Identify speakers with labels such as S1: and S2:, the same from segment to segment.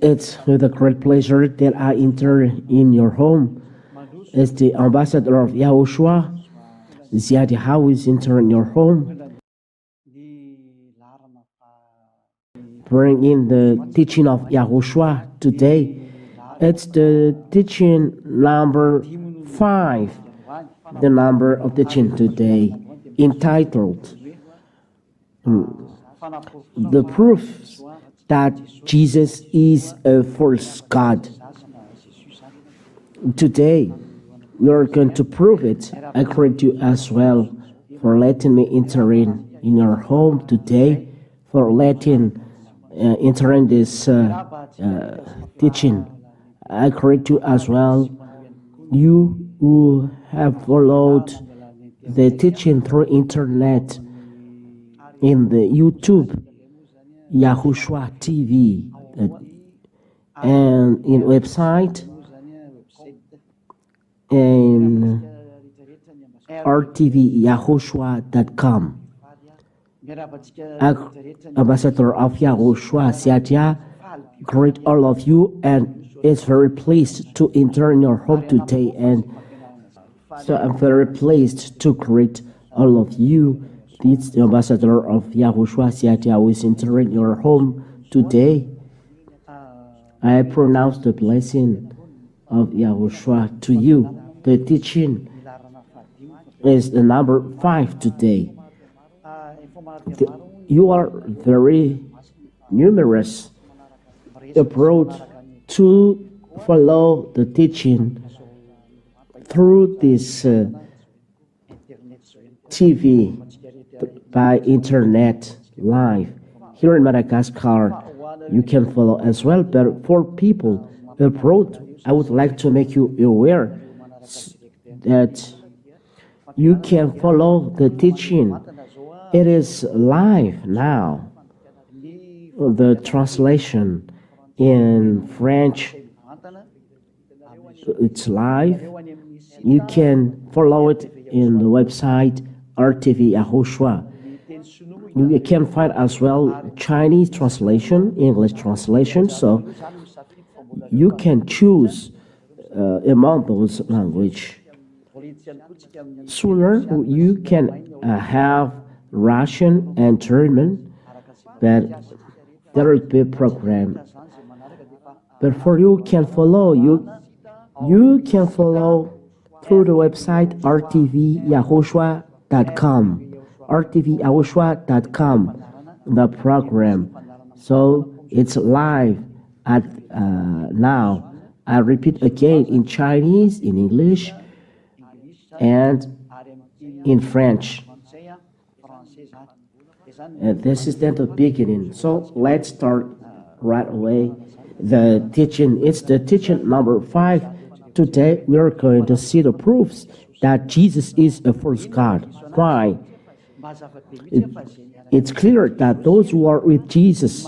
S1: It's with a great pleasure that I enter in your home. As the ambassador of YAHOSHUAH, YAHVAH is entering your home, bring in the teaching of YAHOSHUAH today. It's the teaching number 5, the number of teaching today, entitled The Proof that Jesus is a false God. Today, we are going to prove it. I greet you as well for letting me enter in your home today, for letting enter in this teaching. I greet you as well, you who have followed the teaching through internet in the YouTube, YAHOSHUAH TV, and in website, and rtvyahoshua.com. Ambassador of YAHOSHUAH, YAHVAH, greet all of you, and is very pleased to enter in your home today. And so I'm very pleased to greet all of you. It's the ambassador of YAHOSHUAH, YAHVAH, who is entering your home today. I pronounce the blessing of YAHOSHUAH to you. The teaching is the number 5 today. You are very numerous abroad to follow the teaching through this TV by internet live. Here in Madagascar, you can follow as well, but for people abroad, I would like to make you aware that you can follow the teaching. It is live now. The translation in French, it's live. You can follow it in the website RTV YAHOSHUAH. You can find as well Chinese translation, English translation, so you can choose among those languages. Sooner you can have Russian and German, but there will be a program. But for you can follow, you can follow through the website rtvyahoshua.com, rtvyahoshua.com, the program. So it's live at now. I repeat again, in Chinese, in English, and in French. And this is then the beginning. So let's start right away. The teaching, it's the teaching number 5. Today we are going to see the proofs that Jesus is a false God. Why? It's clear that those who are with Jesus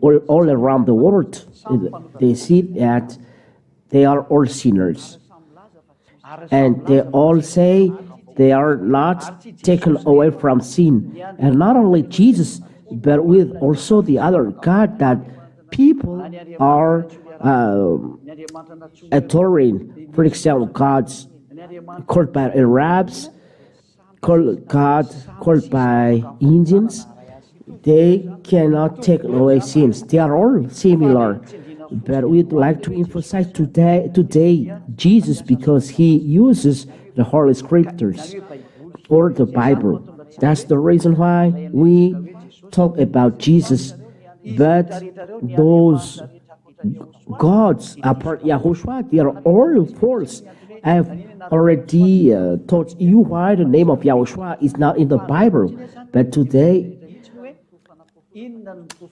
S1: all around the world, they see that they are all sinners. And they all say they are not taken away from sin. And not only Jesus, but with also the other God that people are adoring. For example, gods called by Arabs, called by Indians. They cannot take away sins. They are all similar. But we'd like to emphasize today Jesus, because he uses the Holy Scriptures or the Bible. That's the reason why we talk about Jesus. But those gods apart YAHOSHUAH, they are all false. I've already taught you why the name of YAHOSHUAH is not in the Bible. But today,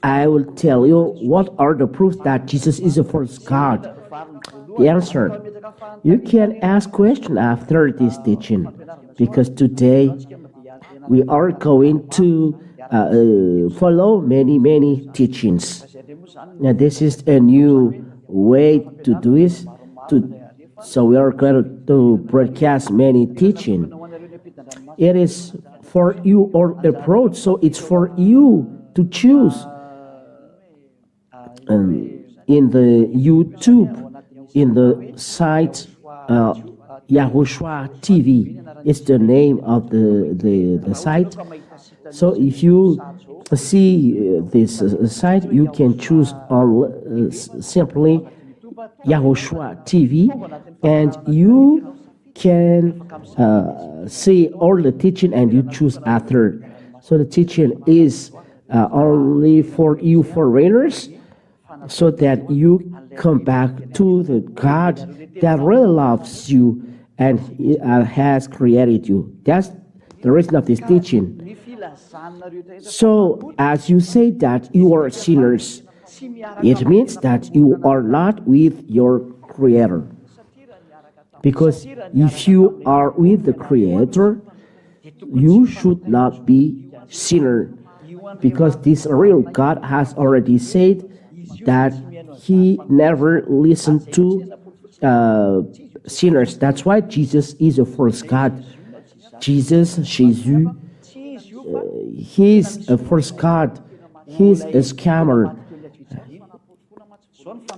S1: I will tell you what are the proofs that Jesus is a false God. The answer, you can ask questions after this teaching, because today we are going to follow many teachings. Now, this is a new way to do it. So we are going to broadcast many teaching. It is for you or abroad, so it's for you to choose in the YouTube, in the site YAHOSHUAH TV. It's the name of the site. So if you see this site, you can choose on simply YAHOSHUAH TV, and you can see all the teaching, and you choose after. So the teaching is only for you foreigners, so that you come back to the God that really loves you and has created you. That's the reason of this teaching. So as you say that you are sinners, it means that you are not with your Creator. Because if you are with the Creator, you should not be sinner. Because this real God has already said that He never listened to sinners. That's why Jesus is the first God. Jesus, Jésus, He's a first God. He's a scammer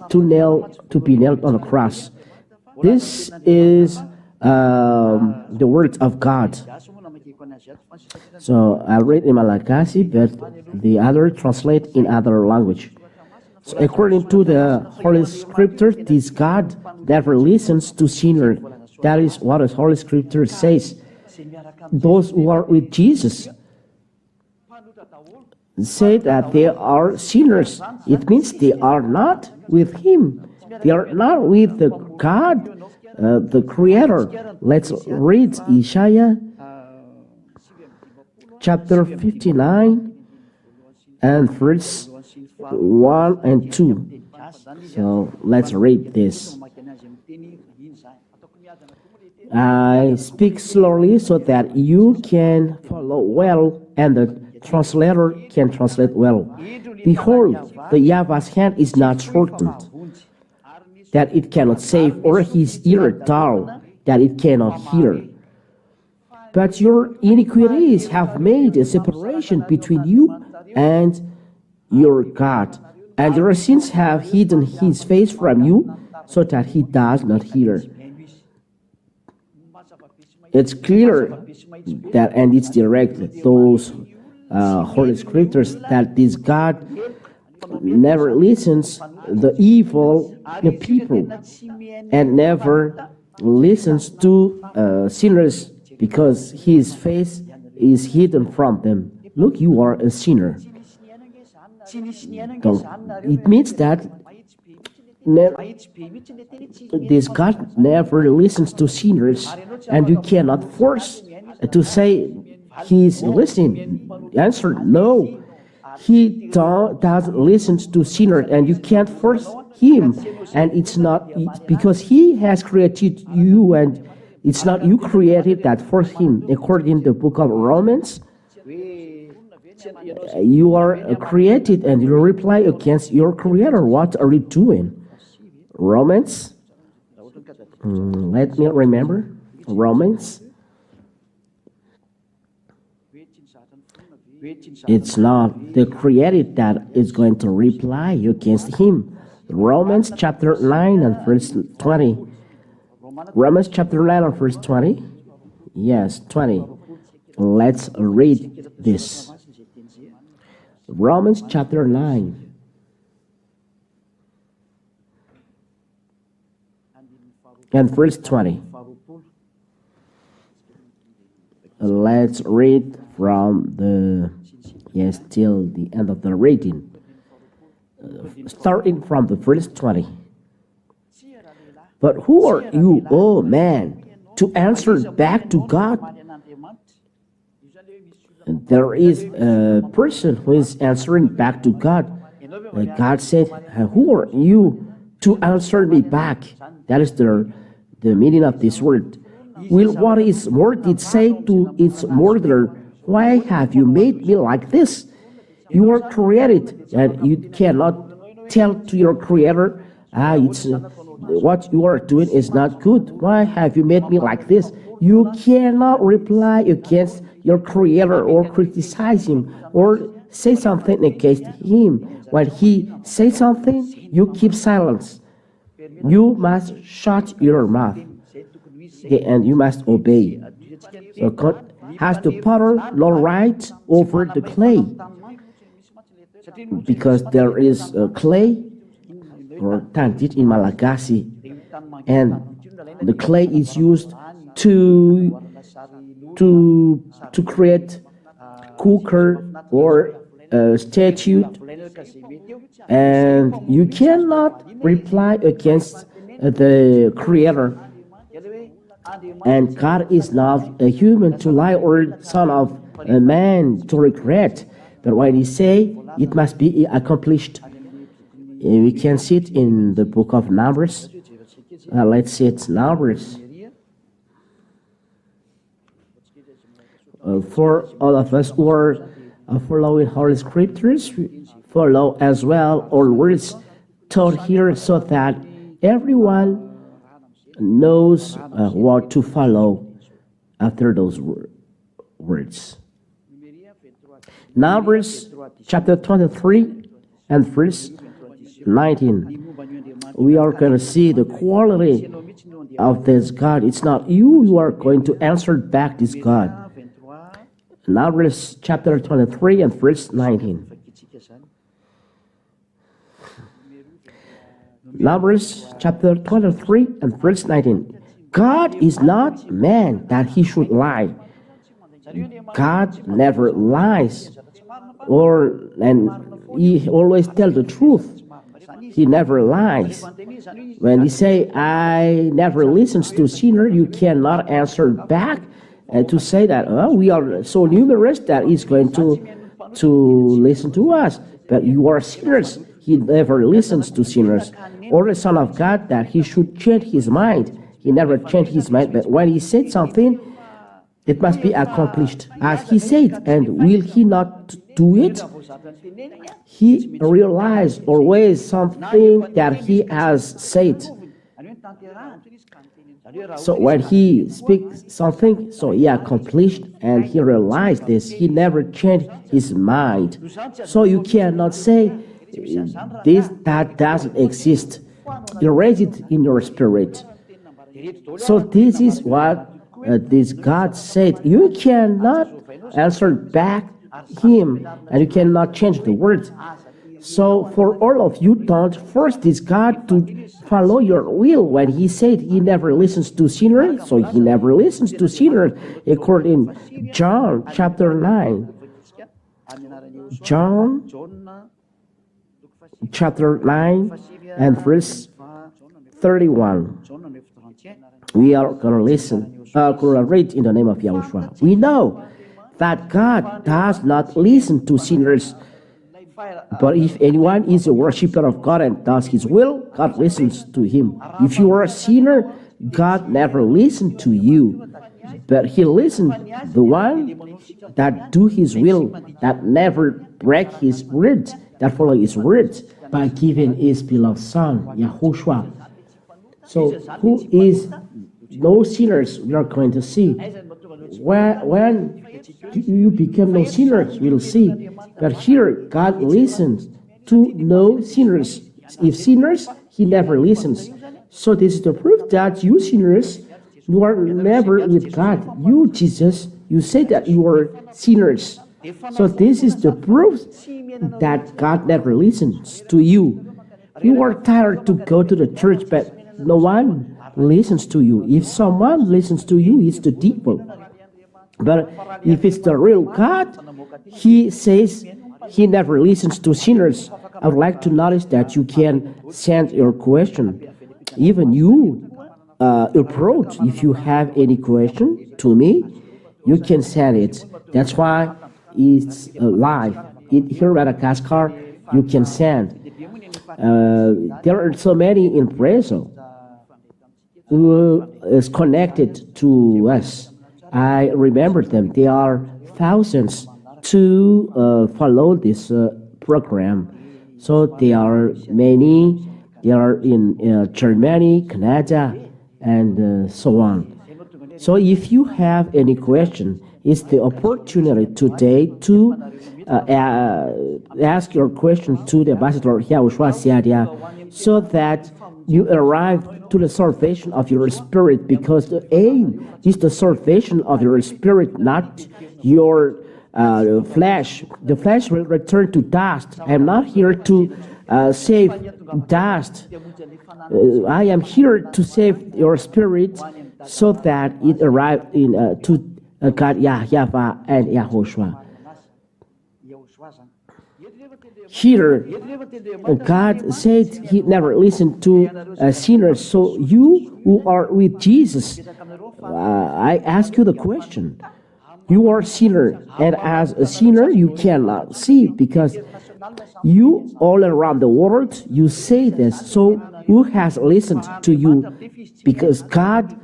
S1: to be nailed on the cross. This is the words of God. So I read in Malagasy, but the other translate in other language. So according to the Holy Scripture, this God never listens to sinners. That is what the Holy Scripture says. Those who are with Jesus say that they are sinners. It means they are not with Him. They are not with the God, the Creator. Let's read Isaiah chapter 59 and verse 1 and 2. So let's read this. I speak slowly so that you can follow well, and the translator can translate well. Behold, the YAHVAH's hand is not shortened, that it cannot save, or His ear dull, that it cannot hear. But your iniquities have made a separation between you and your God, and your sins have hidden His face from you, so that He does not hear. It's clear that, and it's direct, those Holy Scriptures, that this God never listens the evil people and never listens to sinners, because His face is hidden from them. Look, you are a sinner. It means that this God never listens to sinners, and you cannot force to say He's listening. Answer, no. He doesn't listen to sinners, and you can't force Him. And it's not because He has created you, and it's not you created that force Him. According to the book of Romans, you are created and you reply against your Creator. What are you doing? Romans, let me remember. Romans. It's not the created that is going to reply against Him. Romans chapter 9 and verse 20. Romans chapter 9 and verse 20. Yes, 20. Let's read this. Romans chapter 9. And verse 20. Let's read from the, yes, till the end of the reading. Starting from the verse 20. But who are you, O man, to answer back to God? There is a person who is answering back to God. God said, who are you to answer me back? That is the meaning of this word. Will what his word did say to its murderer, why have you made me like this? You are created, and you cannot tell to your Creator, it's what you are doing is not good. Why have you made me like this? You cannot reply against your Creator or criticize Him or say something against him. When he says something, you keep silence. You must shut your mouth, and you must obey. So God has the power, no right over the clay, because there is clay or tanjit in Malagasy, and the clay is used to create cooker or statue, and you cannot reply against the Creator. And God is not a human to lie or son of a man to regret. But when He say it must be accomplished, we can see it in the book of Numbers. Let's see it, Numbers. For all of us who are following Holy Scriptures, follow as well all words taught here, so that everyone knows what to follow after those words. Numbers chapter 23 and verse 19. We are going to see the quality of this God. It's not you who are going to answer back this God. Numbers chapter 23 and verse 19. Numbers chapter 23 and verse 19. God is not man that he should lie. God never lies, and he always tells the truth. He never lies. When he say, I never listens to sinner, you cannot answer back to say that we are so numerous that he's going to listen to us. But you are sinners. He never listens to sinners. Or the Son of God, that he should change his mind. He never changed his mind. But when he said something, it must be accomplished as he said. And will he not do it? He realized always something that he has said. So when he speaks something, so he accomplished, and he realized this. He never changed his mind. So you cannot say that doesn't exist. Erase it in your spirit. So this is what this God said. You cannot answer back him, and you cannot change the words. So for all of you, don't force this God to follow your will. When he said he never listens to sinners, so he never listens to sinners, according to John chapter 9. John chapter 9 and verse 31. We are going to listen, going to read in the name of Yahushua. We know that God does not listen to sinners, but if anyone is a worshiper of God and does his will, God listens to him. If you are a sinner, God never listened to you, but he listened the one that do his will, that never break his words, that follow his words, by giving his beloved Son, Yahushua. So who is no sinners we are going to see. When you become no sinners, we'll see. But here, God listens to no sinners. If sinners, he never listens. So this is the proof that you sinners, you are never with God. You, Jesus, you say that you are sinners. So this is the proof that God never listens to you. You are tired to go to the church, but no one listens to you. If someone listens to you, it's the devil. But if it's the real God, he says he never listens to sinners. I would like to notice that you can send your question. Even you approach, if you have any question to me, you can send it. That's why it's live. Here at Madagascar, you can send. There are so many in Brazil who is connected to us. I remember them. There are thousands to follow this program. So there are many. They are in Germany, Canada, and so on. So if you have any question, it's the opportunity today to ask your question to the Ambassador Yahushua Siadia, so that you arrive to the salvation of your spirit, because the aim is the salvation of your spirit, not your flesh. The flesh will return to dust. I am not here to save dust. I am here to save your spirit, so that it arrived in to God, YAHVAH and YAHOSHUAH. Here, God said He never listened to sinners. So you who are with Jesus, I ask you the question. You are a sinner, and as a sinner, you cannot see, because you all around the world, you say this. So who has listened to you? Because God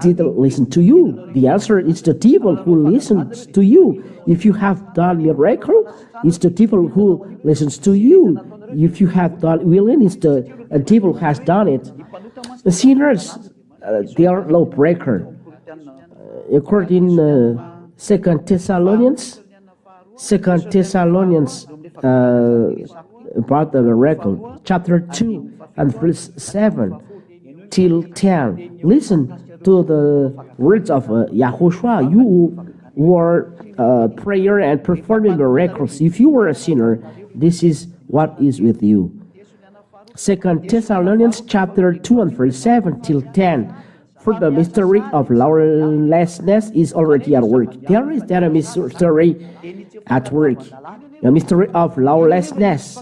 S1: didn't listen to you. The answer is the devil who listens to you. If you have done miracle, it's the devil who listens to you. If you have done willing, it's the devil has done it. The sinners, they are lawbreaker. According Second Thessalonians about the miracle, chapter 2 and verse 7 till 10. Listen to the words of YAHOSHUAH. You were prayer and performing miracles. If you were a sinner, this is what is with you. Second Thessalonians chapter 2 and verse 7 till 10. For the mystery of lawlessness is already at work. There is that a mystery at work. The mystery of lawlessness.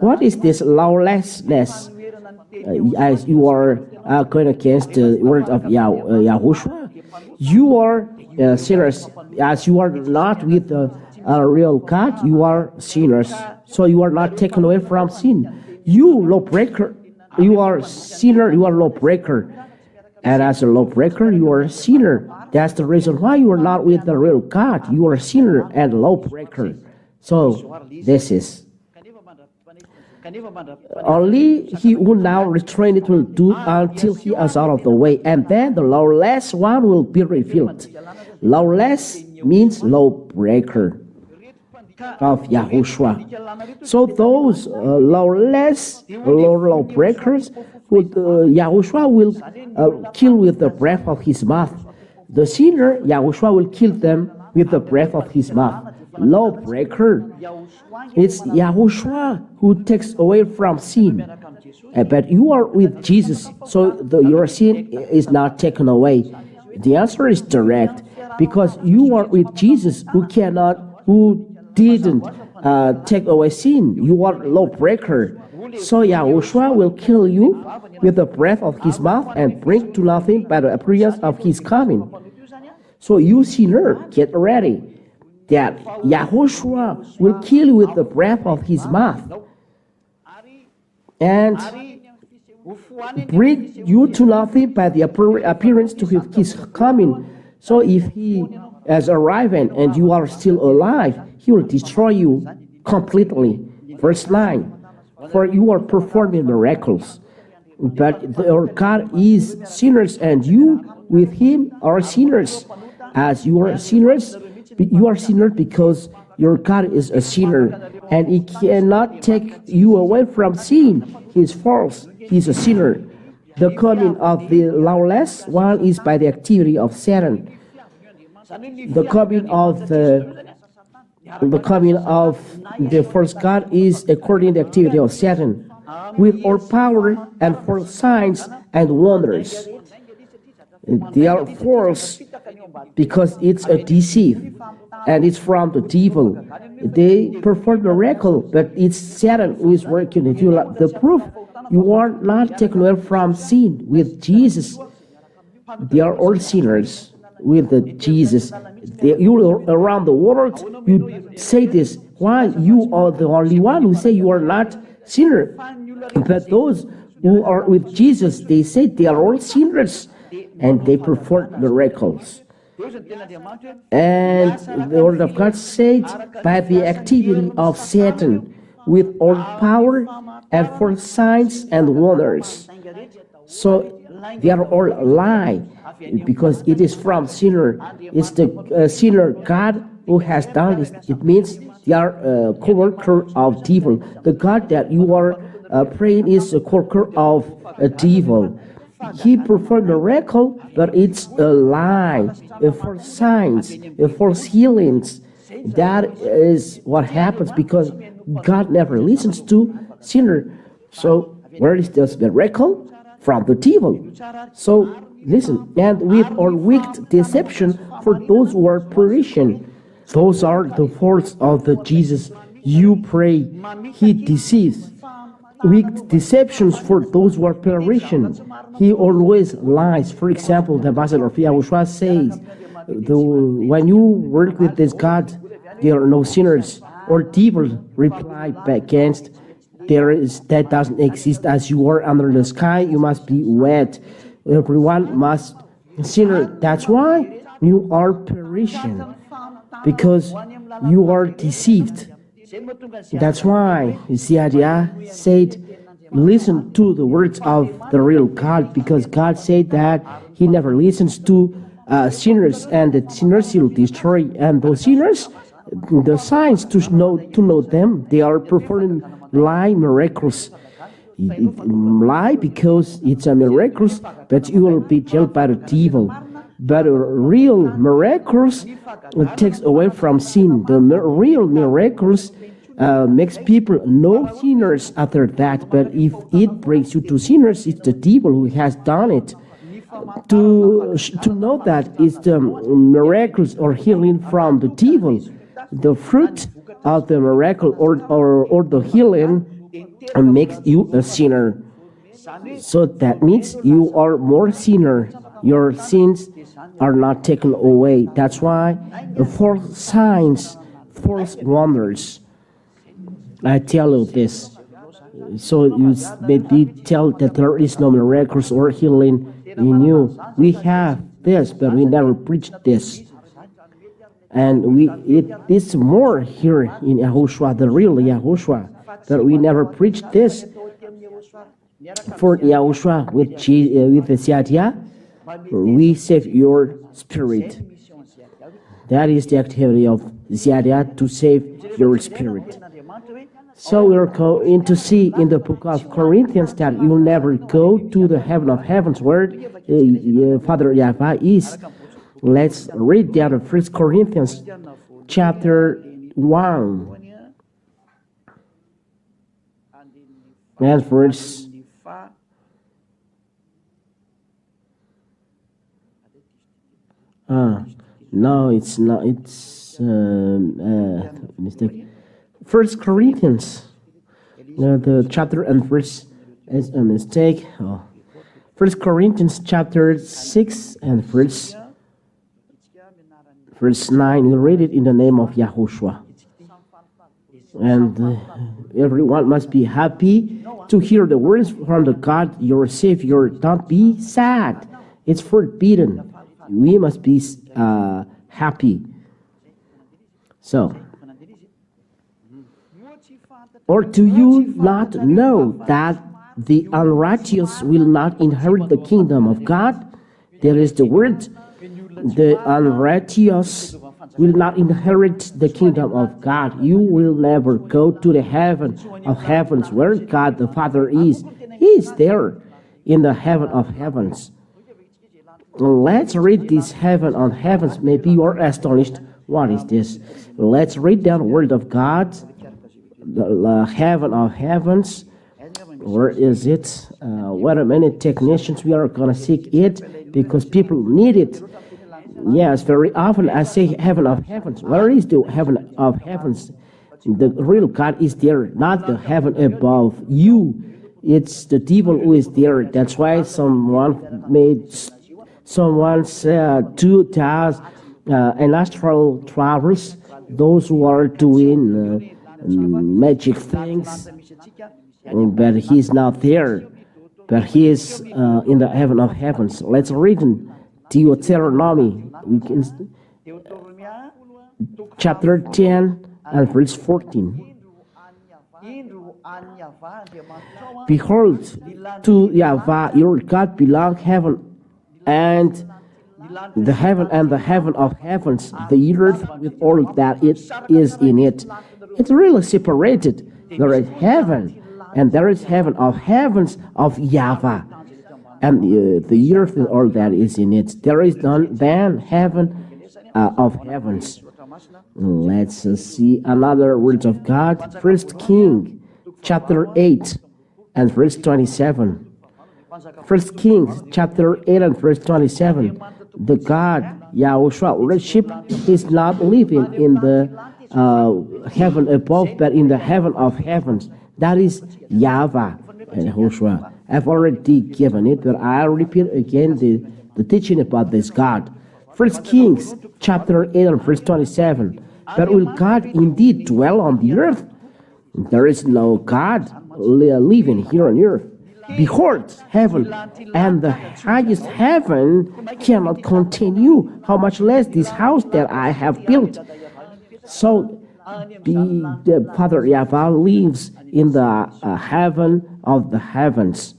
S1: What is this lawlessness? As you are going against the word of YAHOSHUAH, you are sinners. As you are not with a real God, you are sinners. So you are not taken away from sin. You lawbreaker, you are sinner, you are lawbreaker. And as a lawbreaker, you are a sinner. That's the reason why you are not with the real God. You are a sinner and lawbreaker. So this is. Only he who now restrained it will do until he is out of the way, and then the lawless one will be revealed. Lawless means lawbreaker of YAHOSHUAH. So those lawbreakers, YAHOSHUAH will kill with the breath of his mouth. The sinner, YAHOSHUAH will kill them with the breath of his mouth. Lawbreaker, it's YAHOSHUAH who takes away from sin. But you are with Jesus, so your sin is not taken away. The answer is direct, because you are with Jesus, who didn't take away sin. You are lawbreaker. So YAHOSHUAH will kill you with the breath of his mouth and bring to nothing by the appearance of his coming. So you sinner, get ready, that YAHOSHUAH will kill you with the breath of his mouth and bring you to nothing by the appearance to his coming. So if he has arrived and you are still alive, he will destroy you completely. Verse 9. For you are performing miracles, but your God is sinners, and you with him are sinners. As you are sinners, you are sinners because your God is a sinner, and he cannot take you away from sin. He is false. He is a sinner. The coming of the lawless one is by the activity of Satan. The coming of the first God is according to the activity of Satan, with all power and for signs and wonders. They are false because it's a deceit, and it's from the devil. They perform miracle, but it's Satan who is working it. The proof you are not taken away from sin with Jesus. They are all sinners with Jesus. You around the world, you say this. Why you are the only one who say you are not sinner? But those who are with Jesus, they say they are all sinners, and they perform miracles. And the word of God said, by the activity of Satan, with all power and for signs and wonders. So They are all lie, because it is from sinner. It's the sinner God who has done this. It means they are co-worker of devil. The God that you are praying is a co-worker of devil. He performed a miracle, but it's a lie, false signs, false healings. That is what happens because God never listens to sinner. So where is this miracle? From the devil. So listen, and with our wicked deception for those who are perishing. Those are the faults of the Jesus you pray. He deceives. Wicked deceptions for those who are perishing. He always lies. For example, the Apostle of YAHOSHUAH says, when you work with this God, there are no sinners. Or devil reply back against, that doesn't exist. As you are under the sky, you must be wet. Everyone must sinner. That's why you are perishing, because you are deceived. That's why YAHVAH said, listen to the words of the real God, because God said that He never listens to sinners, and the sinners He'll destroy. And those sinners, the signs to know them, they are performing lie miracles. Lie because it's a miracles, but you will be jailed by the devil. But real miracles takes away from sin. The real miracles makes people no sinners after that. But if it brings you to sinners, it's the devil who has done it. To know that it's the miracles or healing from the devil. The fruit of the miracle or the healing makes you a sinner. So that means you are more sinner. Your sins are not taken away. That's why false signs, false wonders. I tell you this. So you maybe tell that there is no miracles or healing in you. We have this, but we never preach this. And it is more here in YAHOSHUAH, the real YAHOSHUAH, that we never preach this. For YAHOSHUAH with the YAHVAH, we save your spirit. That is the activity of YAHVAH, to save your spirit. So we're going to see in the book of Corinthians that you'll never go to the heaven of heavens where Father YAHVAH is. Let's read down 1 Corinthians chapter 1 and verse no, it's not. It's mistake. 1 Corinthians, the chapter and verse is a mistake. 1 Corinthians chapter 6 and verse 9. We read it in the name of YAHOSHUAH. And everyone must be happy to hear the words from the God, your Savior. Don't be sad. It's forbidden. We must be happy. So, or do you not know that the unrighteous will not inherit the kingdom of God? There is the word, the unrighteous will not inherit the kingdom of God. You will never go to the heaven of heavens where God the Father is. He is there in the heaven of heavens. Let's read this heaven on heavens. Maybe you are astonished. What is this? Let's read down the word of God. The heaven of heavens. Where is it? Wait a minute, technicians. We are going to seek it because people need it. Yes, very often I say heaven of heavens. Where is the heaven of heavens? The real God is there, not the heaven above you. It's the devil who is there. That's why someone said 2,000 and astral travels, those who are doing magic things, but he's not there, but he is in the heaven of heavens. Let's read in Deuteronomy, chapter 10 and verse 14. Behold, to YAHVAH your God belong heaven and the heaven of heavens, the earth with all that it is in it. It's really separated. There is heaven, and there is heaven of heavens of YAHVAH, and the earth with all that is in it. There is none than heaven of heavens. Let's see another word of God. 1 Kings chapter 8 and verse 27. 1 Kings chapter 8 and verse 27. The God YAHOSHUAH worship is not living in the heaven above, but in the heaven of heavens. That is YAHVAH and YAHOSHUAH. I've already given it, but I'll repeat again the teaching about this God. 1 Kings chapter 8 and verse 27. But will God indeed dwell on the earth? There is no God living here on earth. Behold, heaven and the highest heaven cannot contain you. How much less this house that I have built? So the Father YAHVAH lives in the heaven of the heavens.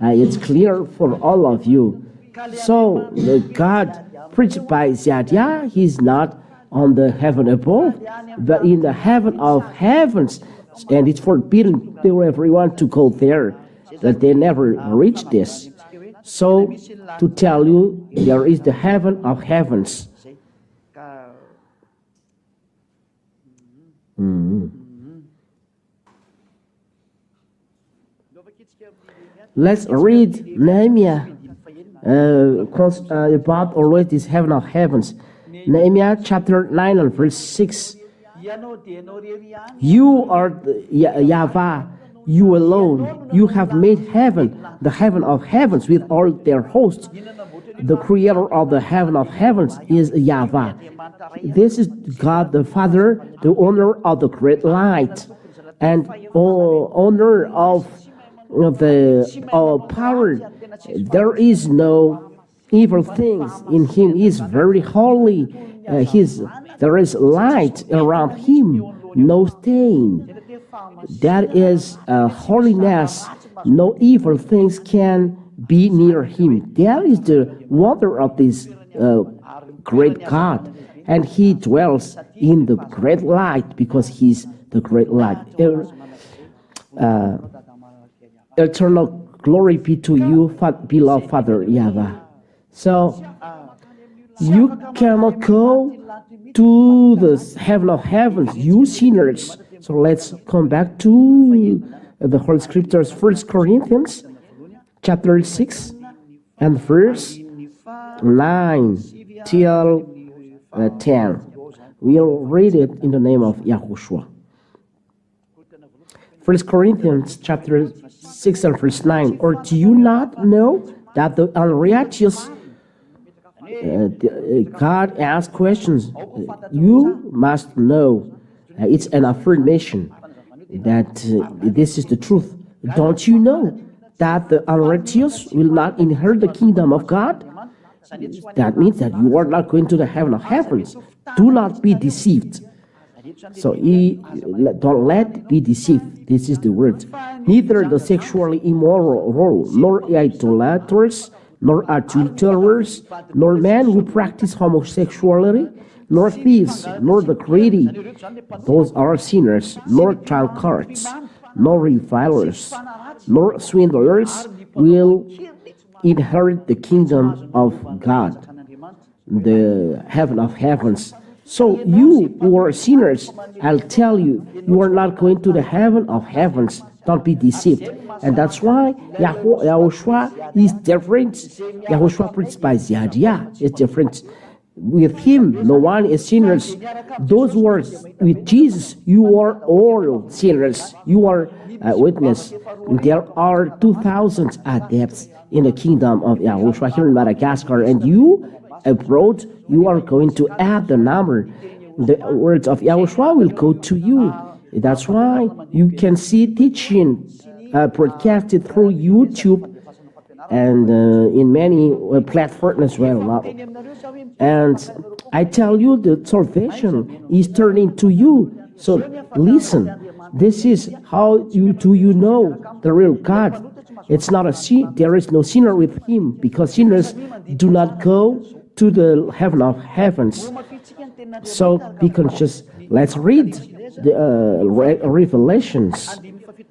S1: It's clear for all of you. So the God preached by Zadiah, he's not on the heaven above, but in the heaven of heavens. And it's forbidden to everyone to go there, that they never reach this. So, to tell you, there is the heaven of heavens. Let's read Nehemiah about always this heaven of heavens. Nehemiah chapter 9 and verse 6. You are YAHVAH, you alone. You have made heaven, the heaven of heavens with all their hosts. The creator of the heaven of heavens is YAHVAH. This is God the Father, the owner of the great light, and owner of the power. There is no evil things in him. He is very holy. There is light around him, no stain. That is holiness. No evil things can be near him. That is the wonder of this great God. And he dwells in the great light because he's the great light. Eternal glory be to you, beloved Father YAHVAH. So, you cannot go to the heaven of heavens, you sinners. So let's come back to the Holy Scriptures, 1 Corinthians chapter 6 and verse 9 till 10. We'll read it in the name of YAHOSHUAH. 1 Corinthians chapter 6 and verse 9. Or do you not know that the unrighteous God asks questions? You must know. It's an affirmation that this is the truth. Don't you know that the unrighteous will not inherit the kingdom of God? That means that you are not going to the heaven of heavens. Do not be deceived. So don't let be deceived. This is the word. Neither the sexually immoral, nor idolaters, nor adulterers, nor men who practice homosexuality, nor thieves, nor the greedy, those are sinners, nor drunkards, nor revilers, nor swindlers will inherit the kingdom of God, the heaven of heavens. So you who are sinners, I'll tell you, you are not going to the heaven of heavens. Don't be deceived. And that's why YAHOSHUAH is different. YAHOSHUAH preached by Zadiah is different. With him, no one is sinners. Those words with Jesus, you are all sinners. You are a witness. There are 2,000 adepts in the kingdom of YAHOSHUAH here in Madagascar, and you abroad, you are going to add the number. The words of YAHOSHUAH will go to you. That's why you can see teaching broadcasted through YouTube and in many platforms as well. And I tell you, the salvation is turning to you. So listen, this is how you know the real God. It's not a sin. There is no sinner with him, because sinners do not go to the heaven of heavens. So be conscious. Let's read the Revelations.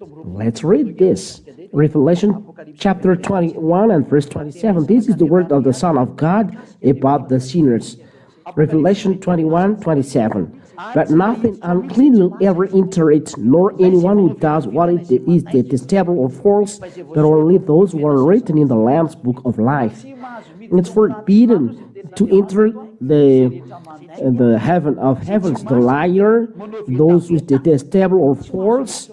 S1: Let's read this. Revelation chapter 21 and verse 27. This is the word of the Son of God about the sinners. Revelation 21:27. But nothing unclean will ever enter it, nor anyone who does what is detestable or false, but only those who are written in the Lamb's book of life. It's forbidden to enter the heaven of heavens, the liar, those who is detestable or false.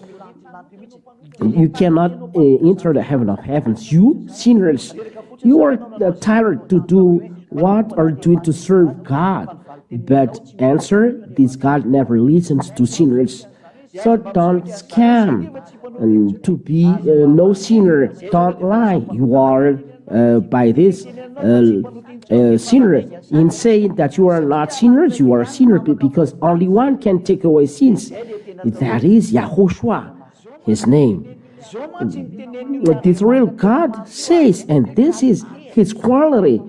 S1: You cannot enter the heaven of heavens. You sinners, you are tired to do what are doing to serve God. But answer, this God never listens to sinners. So don't scam. And to be no sinner, don't lie. You are by this sinner. In saying that you are not sinners, you are a sinner, because only one can take away sins. That is YAHOSHUAH, his name. This real God says, and this is his quality,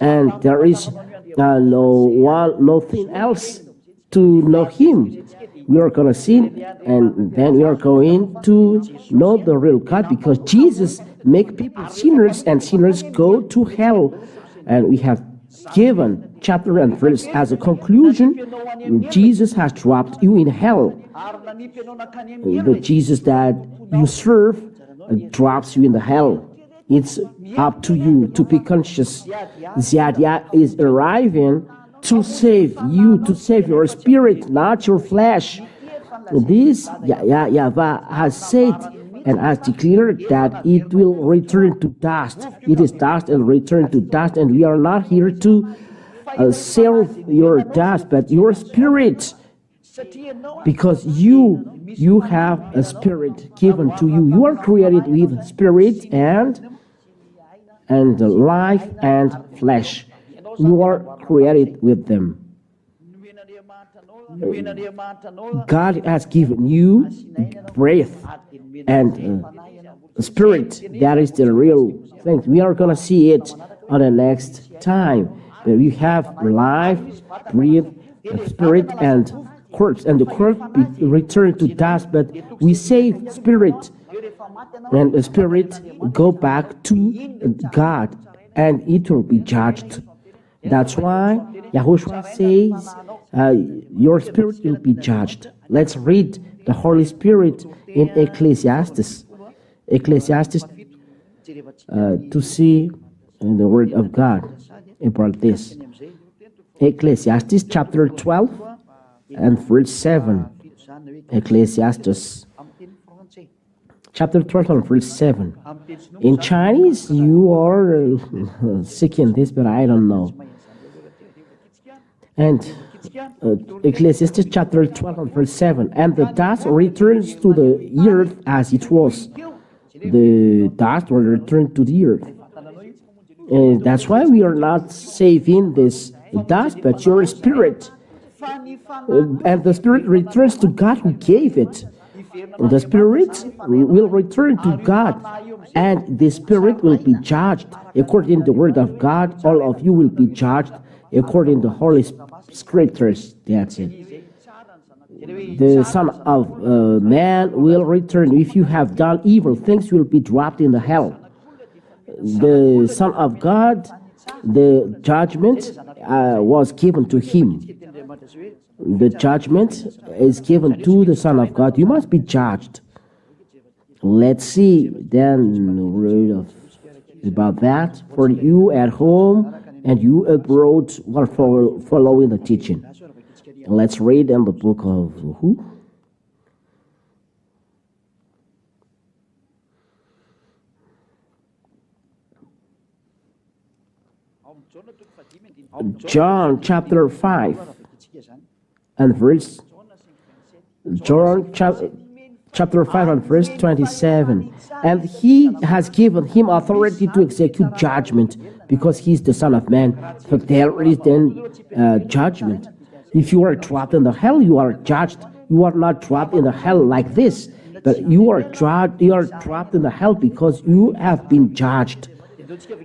S1: and there is nothing else to know him. We are going to sin, and then we are going to know the real God, because Jesus make people sinners, and sinners go to hell. And we have given chapter and verse as a conclusion. Jesus has dropped you in hell. The Jesus that you serve drops you in the hell. It's up to you to be conscious that Yah is arriving to save you, to save your spirit, not your flesh. This YAHVAH has said and has declared that it will return to dust. It is dust and return to dust, and we are not here to serve your dust, but your spirit, because you have a spirit given to you. You are created with spirit and life and flesh. You are created with them. God has given you breath and spirit. That is the real thing. We are going to see it on the next time. But we have life, breath, spirit, and corpse. And the corpse return to dust, but we save spirit. And the spirit go back to God, and it will be judged. That's why YAHOSHUAH says your spirit will be judged. Let's read the Holy Spirit in Ecclesiastes. Ecclesiastes to see the word of God about this. Ecclesiastes chapter 12 and verse 7. Ecclesiastes chapter 12 and verse 7. In Chinese, you are seeking this, but I don't know. And Ecclesiastes chapter 12 and verse 7. And the dust returns to the earth as it was. The dust will return to the earth. And that's why we are not saving this dust, but your spirit. And the spirit returns to God who gave it. The spirit will return to God, and the spirit will be judged. According to the word of God, all of you will be judged according to Holy Scriptures. That's it. The Son of Man will return. If you have done evil things, you will be dropped in the hell. The Son of God, the judgment was given to him. The judgment is given to the Son of God. You must be judged. Let's see then about that for you at home and you abroad who are following the teaching. Let's read in the book of who? John chapter 5 and verse John chapter 5 and verse 27. And he has given him authority to execute judgment, because he is the Son of Man. But there is then judgment. If you are trapped in the hell, you are judged. You are not trapped in the hell like this, but you are trapped in the hell because you have been judged.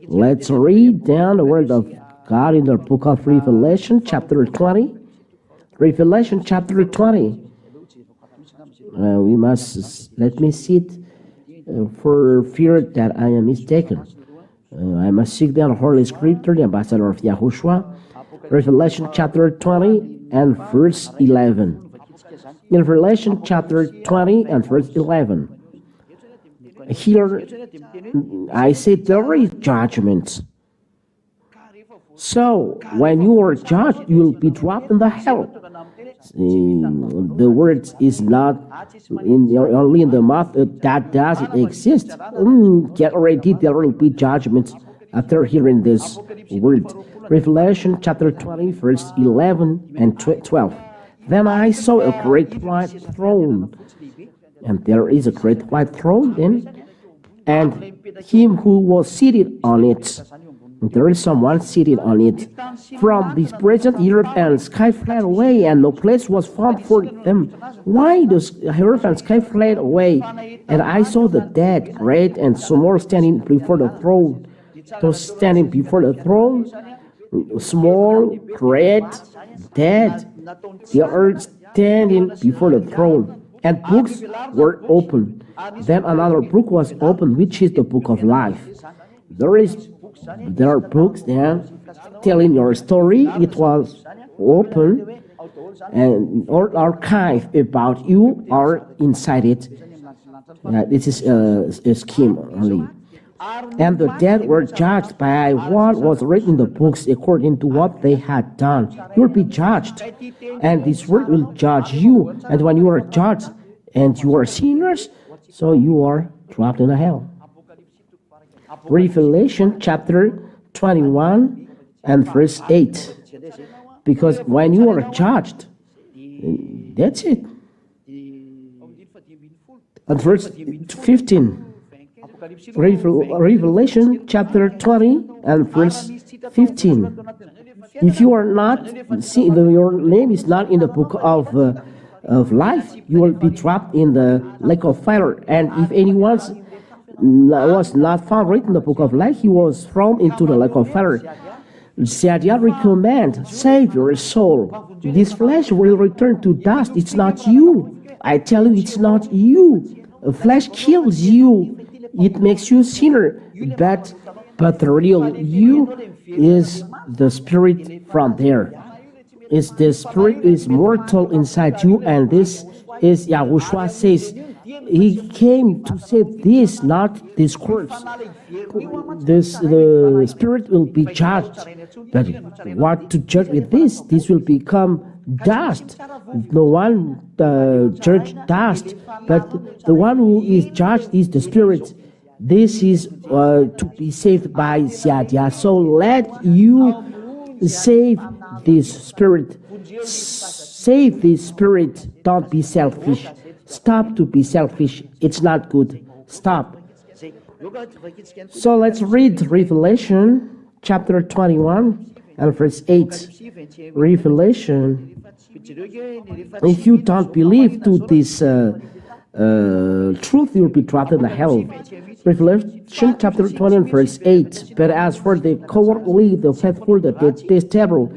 S1: Let's read down the word of God in the book of Revelation, chapter 20. Revelation, chapter 20. We must, let me sit for fear that I am mistaken. I must seek down the Holy Scripture, the ambassador of YAHOSHUAH. Revelation chapter 20 and verse 11. In Revelation chapter 20 and verse 11. Here I say there is judgment. So when you are judged, you will be dropped in the hell. The word is not only in the mouth, that doesn't exist. Get ready, there will be judgment after hearing this word. Revelation chapter 20, verse 11 and 12. Then I saw a great white throne, and there is a great white throne then, and him who was seated on it. There is someone seated on it. From this present earth and sky fled away, and no place was found for them. Why does earth and sky fled away? And I saw the dead, great and small, standing before the throne. Those standing before the throne, small, great, dead, they are standing before the throne. And books were opened. Then another book was opened, which is the book of life. There are books there telling your story. It was open, and all archive about you are inside it. This is a scheme only. And the dead were judged by what was written in the books according to what they had done. You will be judged, and this word will judge you. And when you are judged and you are sinners, so you are dropped in the hell. Revelation chapter 21 and verse 8. Because when you are judged, that's it. And verse 15. Revelation chapter 20 and verse 15. If you are not, your name is not in the book of life, you will be trapped in the lake of fire. And if anyone was not found written in the book of life, he was thrown into the lake of fire. Sadia recommend, save your soul. This flesh will return to dust. It's not you. I tell you, it's not you. Flesh kills you. It makes you sinner. But the real you is the spirit from there. It's the spirit is mortal inside you, and this is YAHOSHUAH says, he came to save this, not this corpse. The spirit will be judged. But what to judge with this? This will become dust. No one judge dust, but the one who is judged is the spirit. This is to be saved by Sadia. So let you save this spirit. Save this spirit. Don't be selfish. Stop to be selfish. It's not good. Stop. So let's read Revelation chapter 21 and verse 8. Revelation. If you don't believe to this truth, you'll be dropped in the hell. Revelation chapter 20 and verse 8. But as for the cowardly, the faithful, the detestable,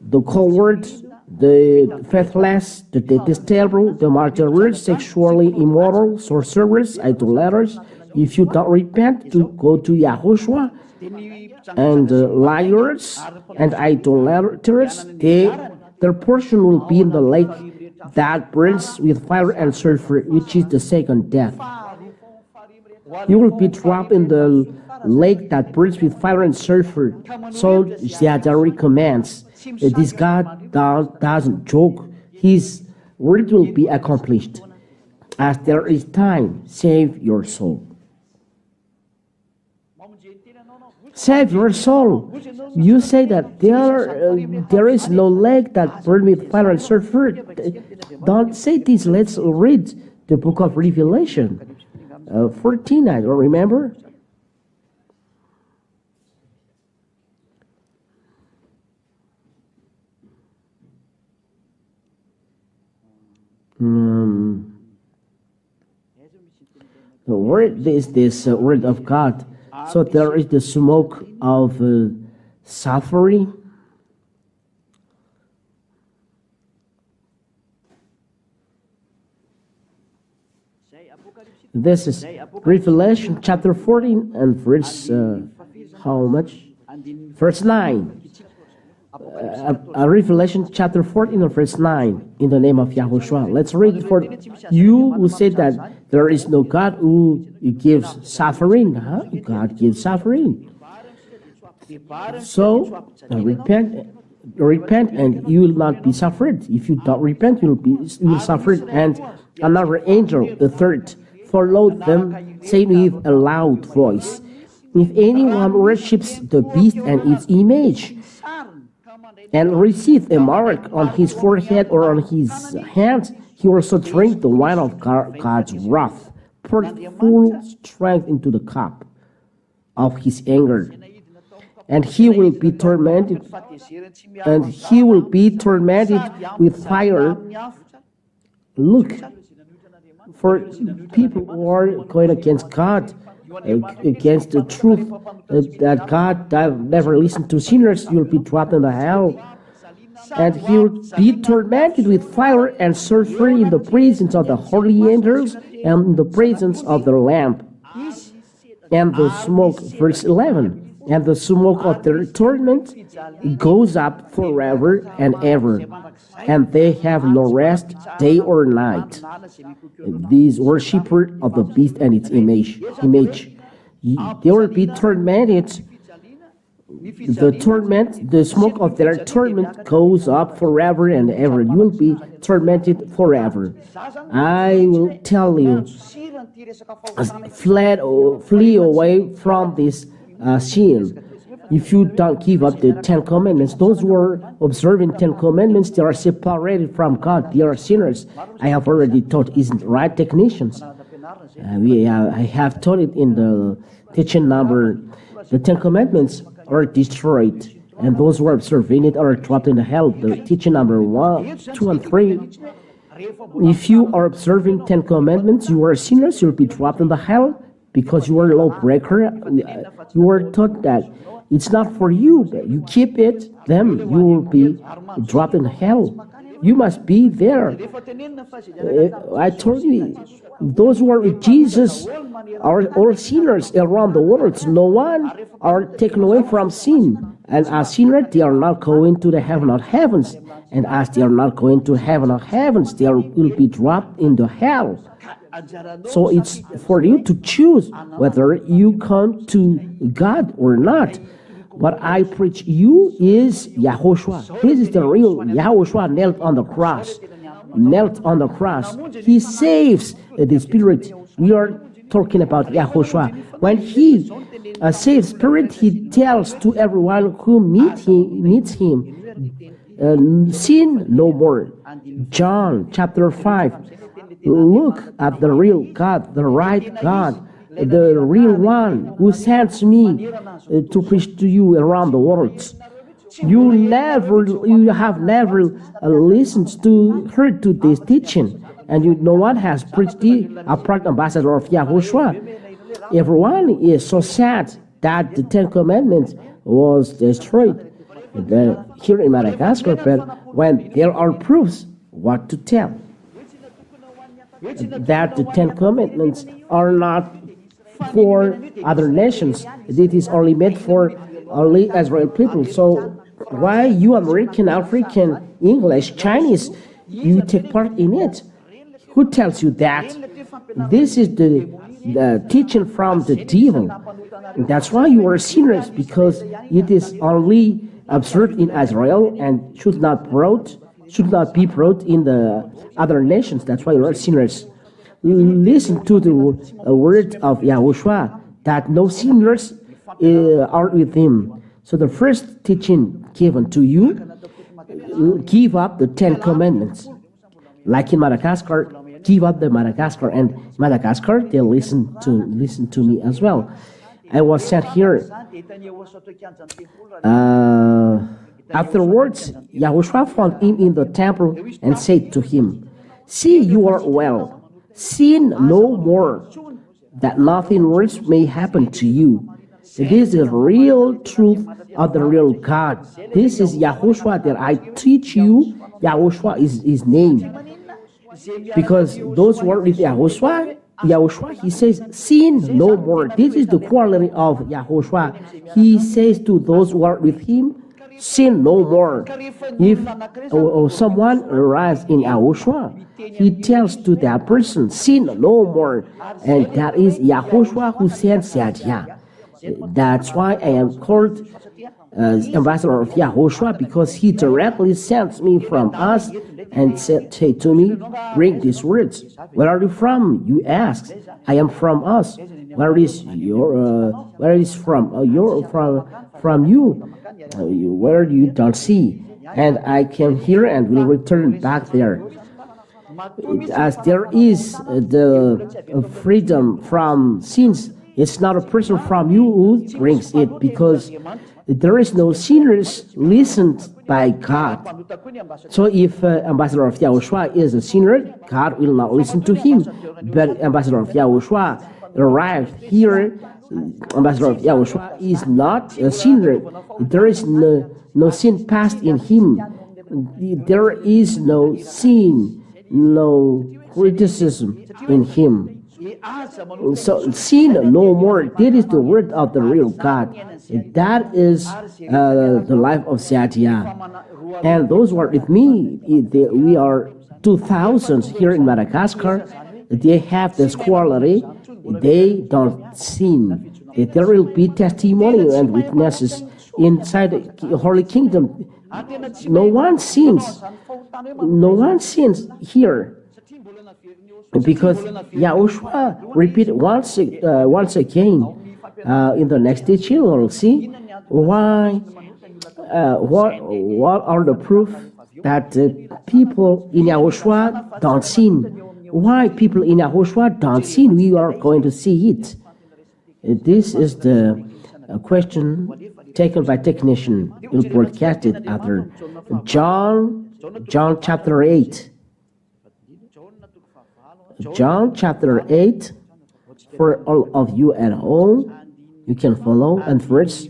S1: the coward, the faithless, the detestable, the murderers, sexually immoral, sorcerers, idolaters, if you don't repent, to go to YAHOSHUAH, and liars and idolaters, their portion will be in the lake that burns with fire and sulfur, which is the second death. You will be dropped in the lake that burns with fire and sulfur. So Ziada recommends that this God doesn't joke. His word will be accomplished. As there is time, save your soul. Save your soul. You say that there is no lake that burns with fire and sulfur. Don't say this. Let's read the book of Revelation 14. I don't remember. The word is this word of God. So there is the smoke of suffering. This is Revelation chapter 14 and verse how much? Verse 9. Revelation chapter 14 and verse 9 in the name of YAHOSHUAH. Let's read it for you who say that there is no God who gives suffering. Huh? God gives suffering. So repent and you will not be suffered. If you don't repent, you will suffer. And another angel, the third, followed them, saying with a loud voice, if anyone worships the beast and its image, and receives a mark on his forehead or on his hands, he also drink the wine of God's wrath, poured full strength into the cup of his anger. And he will be tormented, with fire. Look, for people who are going against God, against the truth, that God never listened to sinners, you will be dropped in the hell. And he will be tormented with fire and sulfur in the presence of the holy angels and in the presence of the Lamb. And the smoke, verse 11, and the smoke of their torment goes up forever and ever, and they have no rest day or night. These worshippers of the beast and its image, they will be tormented. The smoke of their torment goes up forever and ever. You will be tormented forever. I will tell you, flee away from this sin. If you don't give up the 10 Commandments, those who are observing 10 Commandments, they are separated from God. They are sinners. I have already taught, isn't right, technicians? I have taught it in the teaching number. The 10 Commandments are destroyed, and those who are observing it are dropped in the hell. The teaching number 1, 2, and 3. If you are observing 10 Commandments, you are sinners, you'll be dropped in the hell because you are a lawbreaker. You were taught that it's not for you, but you keep it, then you will be dropped in hell. You must be there. I told you, those who are with Jesus are all sinners around the world. No one are taken away from sin. And as sinners, they are not going to the heaven of heavens. And as they are not going to heaven of heavens, they will be dropped into hell. So it's for you to choose whether you come to God or not. What I preach you is YAHOSHUAH. This is the real YAHOSHUAH nailed on the cross. Nailed on the cross. He saves the spirit. We are talking about YAHOSHUAH. When he saves spirit, he tells to everyone who meets him, sin no more. John chapter 5. Look at the real God, the right God, the real one who sends me to preach to you around the world. You have never heard to this teaching, and no one has preached a proud ambassador of YAHOSHUAH. Everyone is so sad that the 10 Commandments was destroyed. Here in Madagascar, but when there are proofs, what to tell? That the 10 Commandments are not for other nations. It is only made for only Israel people. So why you American, African, English, Chinese, you take part in it? Who tells you that? This is the teaching from the devil. That's why you are sinners, because it is only observed in Israel and should not be brought in the other nations. That's why you are sinners. Listen to the word of YAHOSHUAH, that no sinners are with him. So the first teaching given to you, give up the 10 Commandments. Like in Madagascar, give up the Madagascar, and Madagascar, they listen to me as well. I was sent here. Afterwards, YAHOSHUAH found him in the temple and said to him, See, you are well. Sin no more, that nothing worse may happen to you. This is the real truth of the real God. This is Yahushua that I teach you. Yahushua is his name. Because those who are with Yahushua, he says, sin no more. This is the quality of Yahushua. He says to those who are with him, sin no more. If someone arrives in Yahushua, he tells to that person, sin no more. And that is Yahushua who sends Yadia. That's why I am called ambassador of Yahushua, because he directly sends me from us and said to me, bring these words. Where are you from? You ask. I am from us. Where is from you? Where you don't see. And I came here and will return back there. As there is the freedom from sins, it's not a person from you who brings it, because there is no sinners listened by God. So if ambassador of Yahushua is a sinner, God will not listen to him. But ambassador of Yahushua arrived here, ambassador of Yahushua is not a sinner. There is no sin past in him. There is no sin, no criticism in him. So sin no more. That is the word of the real God. That is the life of Satya. And those who are with me, we are 2,000 here in Madagascar. They have this quality. They don't sin. There will be testimony and witnesses inside the Holy Kingdom. No one sins. No one sins here. Because Yahushua repeat once again in the next teaching, we'll see why. What are the proof that people in Yahushua don't sin? Why people in Yahushua don't sin? We are going to see it. This is the question taken by technician. We'll broadcast it after John chapter 8. John chapter 8, for all of you at home, you can follow, and verse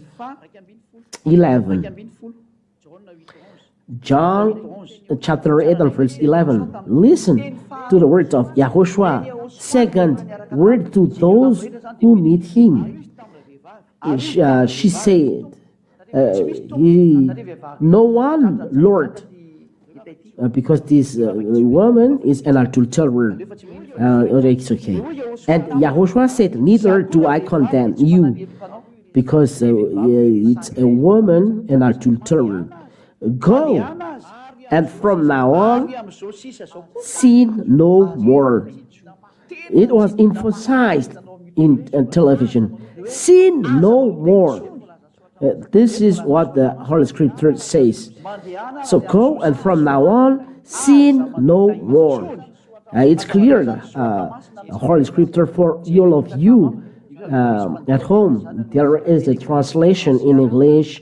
S1: 11. John chapter 8 and verse 11. Listen to the words of Yahushua. Second word to those who meet him. She said, no one, Lord, because this woman is an adulterer. It's okay. And Yahushua said, neither do I condemn you, because it's a woman, an adulterer. Go, and from now on, sin no more. It was emphasized in television. Sin no more. This is what the Holy Scripture says. So go, and from now on, sin no more. It's clear, Holy Scripture for all of you at home. There is a translation in English,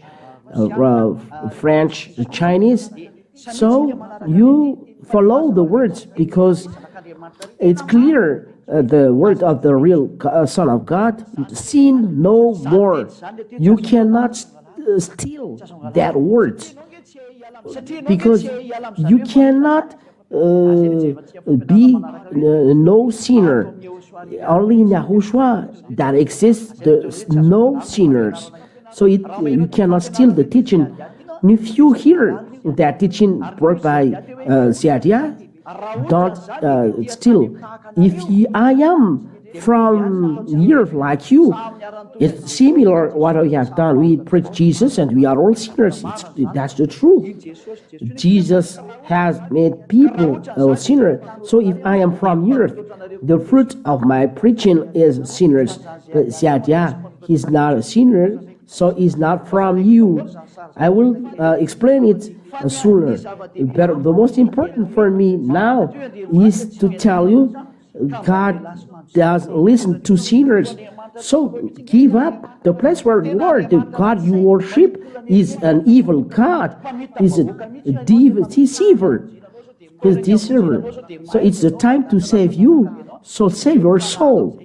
S1: French, Chinese. So you follow the words, because it's clear. The word of the real Son of God, sin no more. You cannot steal that word, because you cannot be no sinner. Only in Yahushua that exists no sinners. So you cannot steal the teaching. If you hear that teaching brought by Ziadia, don't steal. If I am from here like you, it's similar what we have done. We preach Jesus and we are all sinners. That's the truth. Jesus has made people a sinner. So if I am from here, the fruit of my preaching is sinners. But Ziadia, he's not a sinner, so he's not from you. I will explain it sooner. But the most important for me now is to tell you, God does listen to sinners. So give up the place where you are. The God you worship is an evil God, is a deceiver. his deceiver. So it's the time to save you. So save your soul.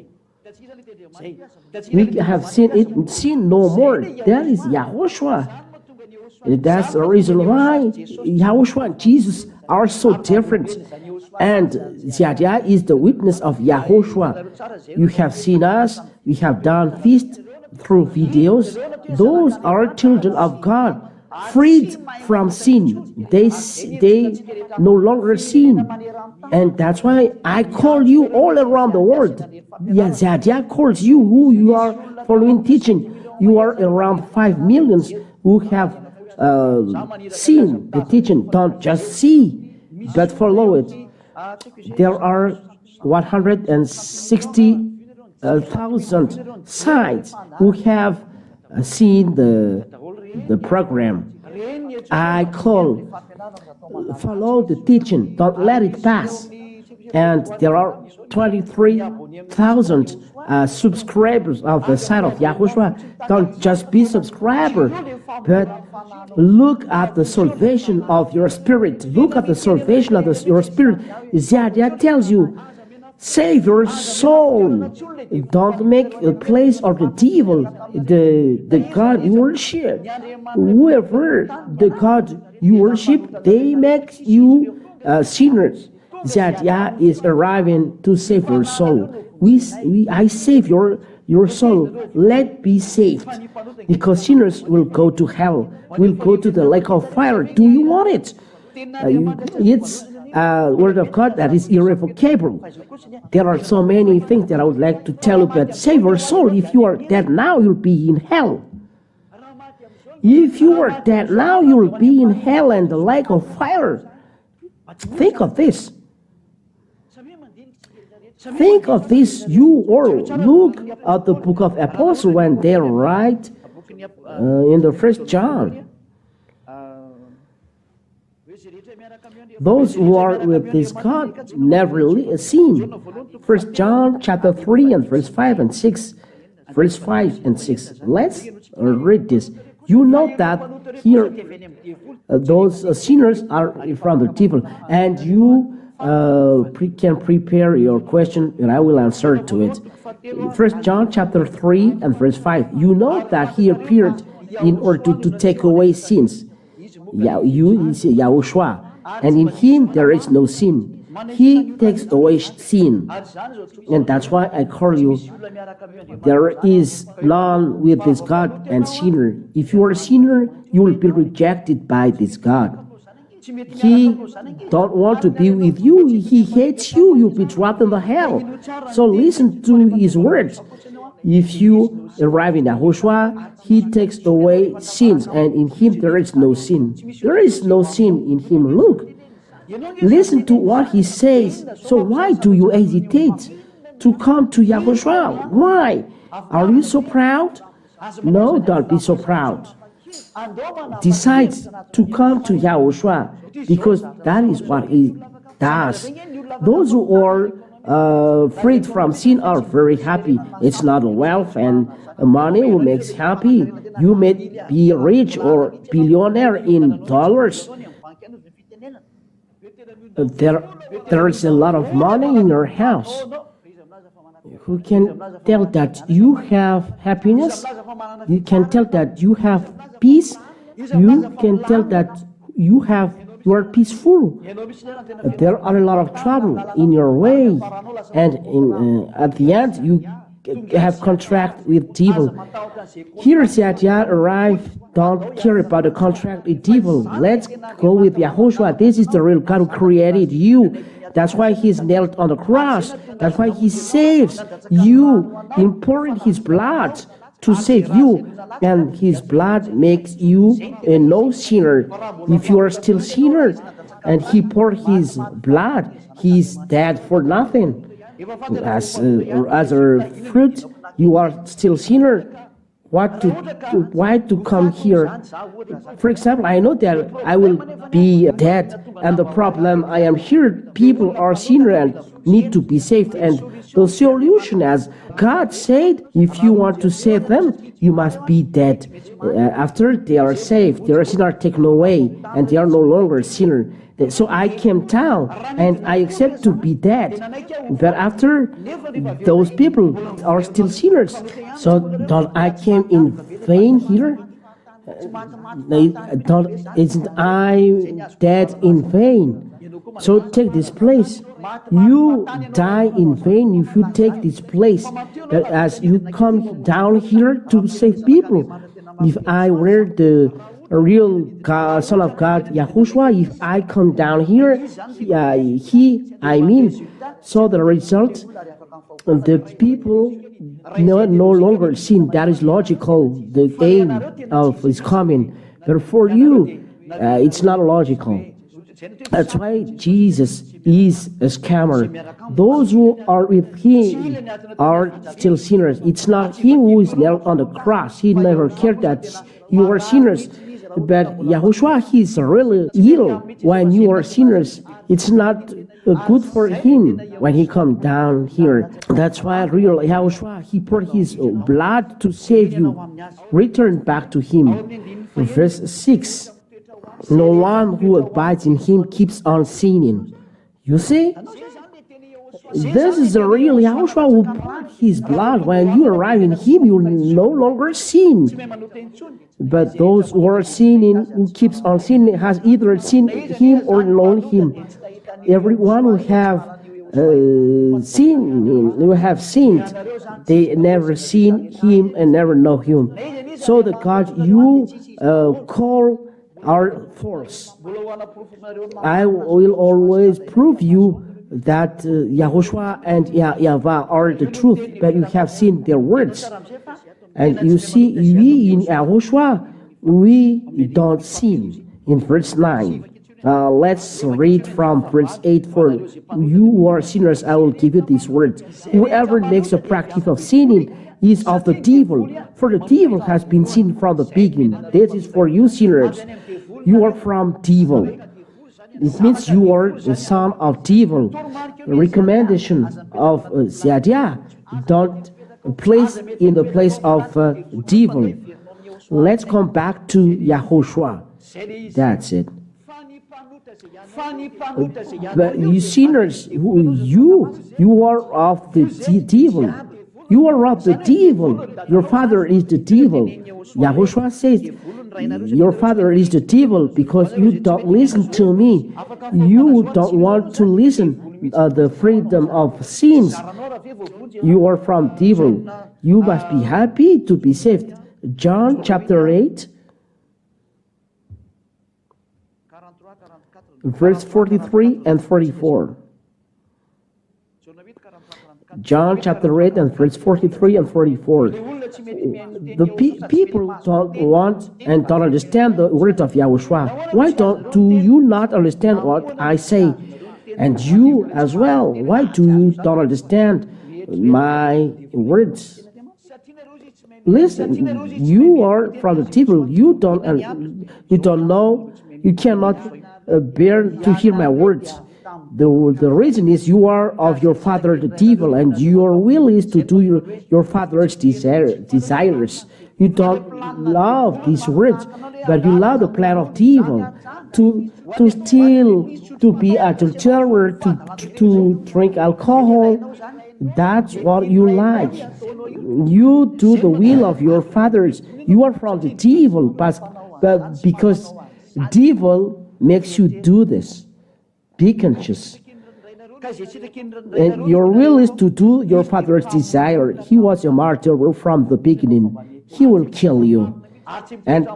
S1: We have seen it, sin no more. That is Yahushua. That's the reason why Yahushua and Jesus are so different. And Ziadia is the witness of Yahushua. You have seen us, we have done feast through videos. Those are children of God, freed from sin. They no longer sin. And that's why I call you all around the world. Ziadia calls you who you are following teaching. You are around 5 million who have seen the teaching. Don't just see, but follow it. There are 160,000 sites who have seen the program. I call, follow the teaching, don't let it pass. And there are 23,000 subscribers of the site of Yahushua. Don't just be subscriber, but look at the salvation of your spirit. Look at the salvation of your spirit. Ziadia tells you, save your soul. Don't make a place of the devil, the God you worship. Whoever the God you worship, they make you sinners. Ziadia is arriving to save your soul. I save your soul. Let be saved. Because sinners will go to hell, will go to the lake of fire. Do you want it? It's word of God that is irrevocable. There are so many things that I would like to tell you, but save your soul. If you are dead now, you'll be in hell. If you are dead now, you'll be in hell and the lake of fire. Think of this. Think of this, you or look at the book of Apostles when they write in the 1 John. Those who are with this God never seen. 1 John chapter 3 and verse 5 and 6. Verse 5 and 6. Let's read this. You know that here those sinners are from the devil, and you can prepare your question and I will answer to it. 1 John chapter 3 and verse 5. You know that he appeared in order to take away sins. Yahushua. And in him there is no sin. He takes away sin. And that's why I call you. There is none with this God and sinner. If you are a sinner, you will be rejected by this God. He don't want to be with you. He hates you. You'll be dropped in the hell. So listen to his words. If you arrive in Yahushua, he takes away sins, and in him there is no sin. There is no sin in him. Look. Listen to what he says. So why do you hesitate to come to Yahushua? Why? Are you so proud? No, don't be so proud. Decide to come to Yahushua, because that is what he does. Those who are freed from sin are very happy. It's not wealth and money who makes happy. You may be rich or billionaire in dollars. There is a lot of money in your house. Who can tell that you have happiness? You can tell that you have peace. You can tell that you are peaceful. There are a lot of trouble in your way, and at the end you have contract with devil. Here Ziadia arrived. Don't care about the contract with devil. Let's go with Yahushua. This is the real God who created you. That's why he's nailed on the cross. That's why he saves you. He poured his blood to save you. And his blood makes you a no sinner. If you are still sinner and he poured his blood, he is dead for nothing. As a fruit, you are still sinner. Why to come here? For example, I know that I will be dead, and the problem I am here, people are sinner and need to be saved. And the solution, as God said, if you want to save them, you must be dead. After they are saved, their sin are taken away, and they are no longer sinner. So I came down, and I accept to be dead. But after, those people are still sinners. So don't I came in vain here? Isn't I dead in vain? So take this place. You die in vain if you take this place. As you come down here to save people. If I were the real God, Son of God, Yahushua, if I come down here, so the result, the people no longer sin. That is logical, the aim of his coming. But for you, it's not logical. That's why Jesus is a scammer. Those who are with him are still sinners. It's not him who is nailed on the cross. He never cared that you are sinners. But Yahushua, he is really ill when you are sinners. It's not good for him when he comes down here. That's why real Yahushua, he poured his blood to save you. Return back to him. Verse 6. No one who abides in him keeps on sinning. You see? This is the real Yahushua who poured his blood. When you arrive in him, you no longer sin. But those who are sinning, who keeps on sinning, has either seen him or known him. Everyone who have sinned, they never seen him and never know him. So the God you call are false. I will always prove you that Yahushua and YAHVAH are the truth, but you have seen their words. And you see, we in Yahushua, we don't sin. In verse 9. Let's read from verse 8. For you who are sinners, I will give you these words. Whoever makes a practice of sinning is of the devil, for the devil has been sin from the beginning. This is for you sinners. You are from devil. It means you are the son of devil. The recommendation of Ziadia, don't place in the place of devil. Let's come back to Yahushua. That's it. But you sinners, you are of the devil. You are of the devil. Your father is the devil. Yahushua says, your father is the devil because you don't listen to me. You don't want to listen the freedom of sins. You are from devil. You must be happy to be saved. John chapter 8. Verse 43 and 44. John chapter 8 and verse 43 and 44. The people don't want and don't understand the word of Yahushua. Why do you not understand what I say? And you as well. Why do you don't understand my words? Listen, you are from the devil. You don't know. You cannot bear to hear my words. The reason is you are of your father the devil, and your will is to do your father's desires. You don't love these words, but you love the plan of devil, to steal, to be a adulterer, to drink alcohol. That's what you like. You do the will of your fathers. You are from the devil, but because devil makes you do this. Be conscious. And your will is to do your father's desire. He was a martyr from the beginning. He will kill you and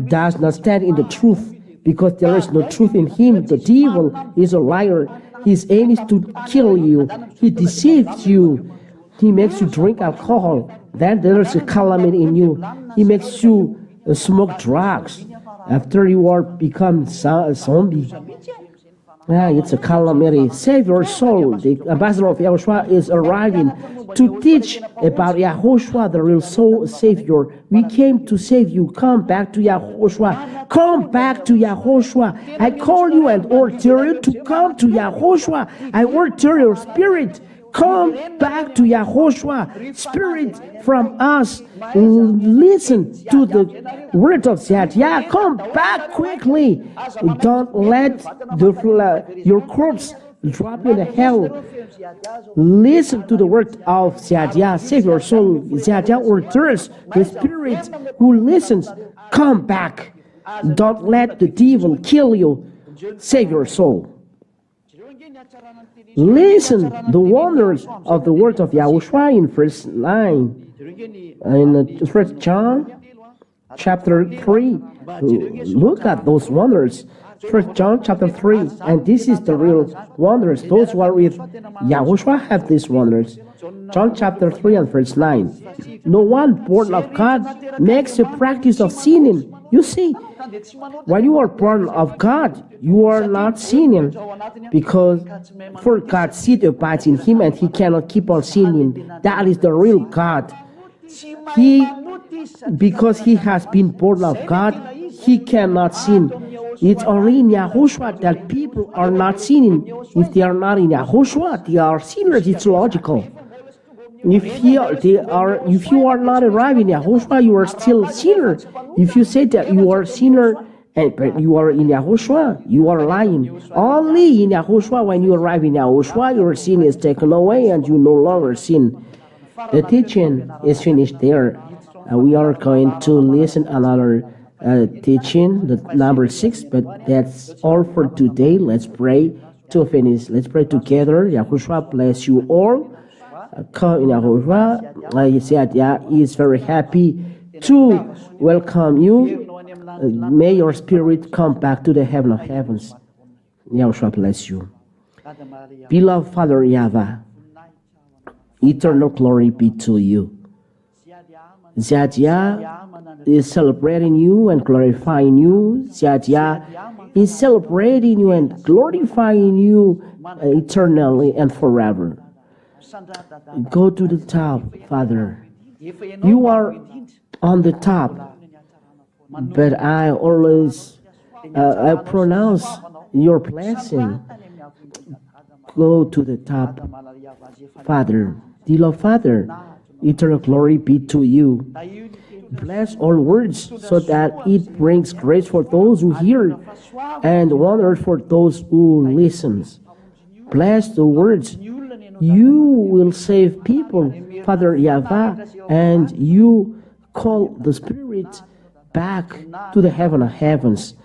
S1: does not stand in the truth because there is no truth in him. The devil is a liar. His aim is to kill you. He deceives you. He makes you drink alcohol. Then there is a calamity in you. He makes you smoke drugs. After you are become a zombie. It's a calamity. Save your soul. The ambassador of Yahushua is arriving to teach about Yahushua, the real soul Savior. We came to save you. Come back to Yahushua. Come back to Yahushua. I call you and order you to come to Yahushua. I order your spirit. Come back to Yahushua. Spirit from us. Listen to the word of Yah. Come back quickly. Don't let your corpse drop in the hell. Listen to the word of Yah. Save your soul. Yah orders the spirit who listens. Come back. Don't let the devil kill you. Save your soul. Listen the wonders of the word of Yahushua in verse 9. In 1 John chapter 3. Look at those wonders. 1 John chapter 3. And this is the real wonders. Those who are with Yahushua have these wonders. John chapter 3 and verse 9. No one born of God makes a practice of sinning. You see, when you are born of God, you are not sinning, because for God's seed abides in him and he cannot keep on sinning. That is the real God. Because he has been born of God, he cannot sin. It's only in Yahushua that people are not sinning. If they are not in Yahushua, they are sinners. It's logical. If you are not arriving in Yahushua, you are still a sinner. If you say that you are a sinner but you are in Yahushua, you are lying. Only in Yahushua, when you arrive in Yahushua, your sin is taken away and you no longer sin. The teaching is finished there. We are going to listen another teaching, the number 6, but that's all for today. Let's pray to finish. Let's pray together. Yahushua bless you all. Yahushua is very happy to welcome you. May your spirit come back to the heaven of heavens. Yahushua bless you. Beloved Father YAHVAH, eternal glory be to you. Yah is celebrating you and glorifying you. Yah is celebrating you and glorifying you eternally and forever. Go to the top, Father. You are on the top, but I always I pronounce your blessing. Go to the top, Father. Dear Father, eternal glory be to you. Bless all words so that it brings grace for those who hear and wonder for those who listen. Bless the words. You will save people, Father YAHVAH, and you call the Spirit back to the heaven of heavens.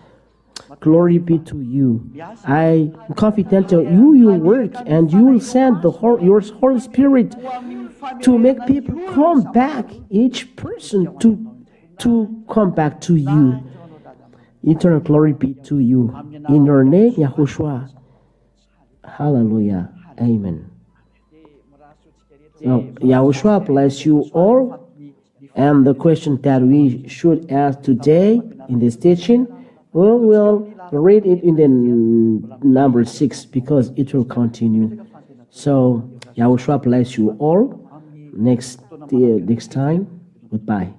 S1: Glory be to you. I am confident that you will work and you will send your Holy Spirit to make people come back, each person to come back to you. Eternal glory be to you. In your name, Yahushua. Hallelujah. Amen. So, Yahushua bless you all. And the question that we should ask today in this teaching, we'll read it in the number 6 because it will continue. So, Yahushua bless you all. Next time, goodbye.